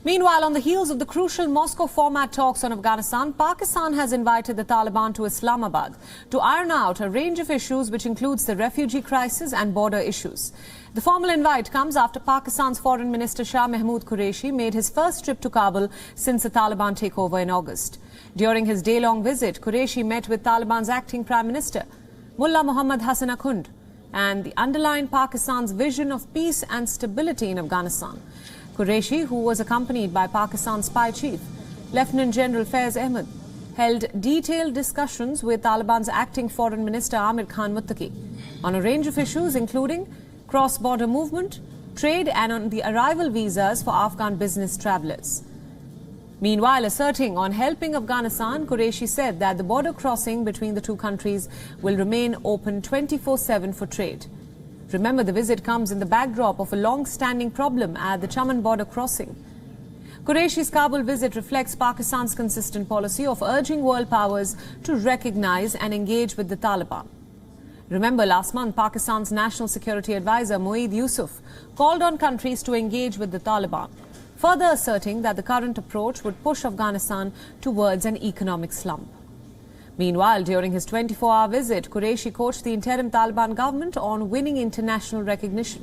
Meanwhile, on the heels of the crucial Moscow format talks on Afghanistan, Pakistan has invited the Taliban to Islamabad to iron out a range of issues which includes the refugee crisis and border issues. The formal invite comes after Pakistan's Foreign Minister Shah Mehmood Qureshi made his first trip to Kabul since the Taliban takeover in August. During his day-long visit, Qureshi met with Taliban's acting Prime Minister, Mullah Muhammad Hassan Akhund, and underlined Pakistan's vision of peace and stability in Afghanistan. Qureshi, who was accompanied by Pakistan's spy chief, Lieutenant General Faiz Ahmed, held detailed discussions with Taliban's acting Foreign Minister Amir Khan Muttaqi on a range of issues including cross-border movement, trade and on the arrival visas for Afghan business travellers. Meanwhile, asserting on helping Afghanistan, Qureshi said that the border crossing between the two countries will remain open 24/7 for trade. Remember, the visit comes in the backdrop of a long-standing problem at the Chaman border crossing. Qureshi's Kabul visit reflects Pakistan's consistent policy of urging world powers to recognize and engage with the Taliban. Remember, last month, Pakistan's National Security Advisor Moeed Yusuf called on countries to engage with the Taliban, further asserting that the current approach would push Afghanistan towards an economic slump. Meanwhile, during his 24-hour visit, Qureshi coached the interim Taliban government on winning international recognition.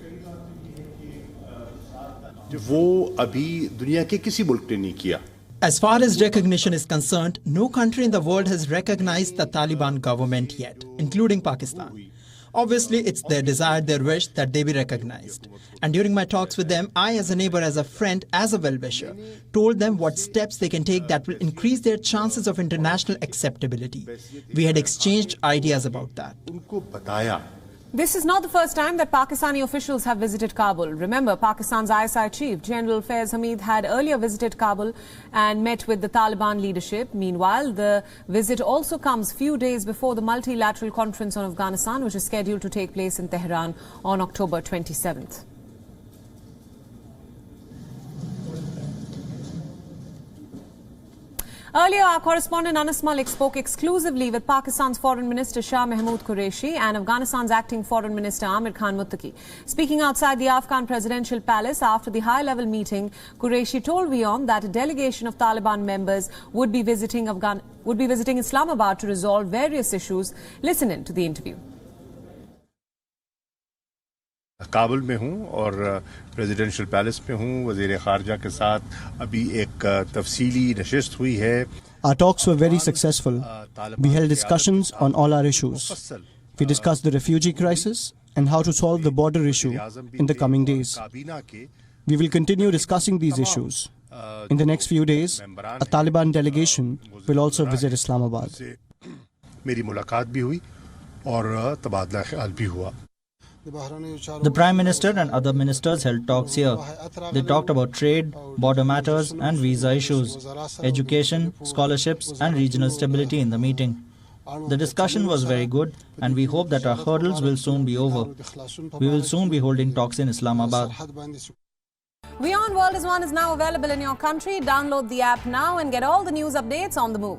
As far as recognition is concerned, no country in the world has recognized the Taliban government yet, including Pakistan. Obviously, it's their desire, their wish that they be recognized. And during my talks with them, I, as a neighbor, as a friend, as a well-wisher, told them what steps they can take that will increase their chances of international acceptability. We had exchanged ideas about that. This is not the first time that Pakistani officials have visited Kabul. Remember, Pakistan's ISI chief, General Faiz Hamid, had earlier visited Kabul and met with the Taliban leadership. Meanwhile, the visit also comes few days before the multilateral conference on Afghanistan, which is scheduled to take place in Tehran on October 27th. Earlier, our correspondent Anas Malik spoke exclusively with Pakistan's Foreign Minister Shah Mehmood Qureshi and Afghanistan's acting Foreign Minister Amir Khan Muttaqi. Speaking outside the Afghan presidential palace after the high-level meeting, Qureshi told WION that a delegation of Taliban members would be visiting Islamabad to resolve various issues. Listen in to the interview. Kabul में हूँ और presidential palace में हूँ वज़ीर ख़ारजा के साथ अभी एक तफसीली नशिस्त हुई है. Our talks were very successful. We held discussions on all our issues. We discussed the refugee crisis and how to solve the border issue in the coming days. We will continue discussing these issues. In the next few days, a Taliban delegation will also visit Islamabad. मेरी मुलाकात भी हुई और तबादला ख्याल भी हुआ. The Prime Minister and other ministers held talks here. They talked about trade, border matters and visa issues, education, scholarships and regional stability in the meeting. The discussion was very good and we hope that our hurdles will soon be over. We will soon be holding talks in Islamabad. WION World is now available in your country. Download the app now and get all the news updates on the move.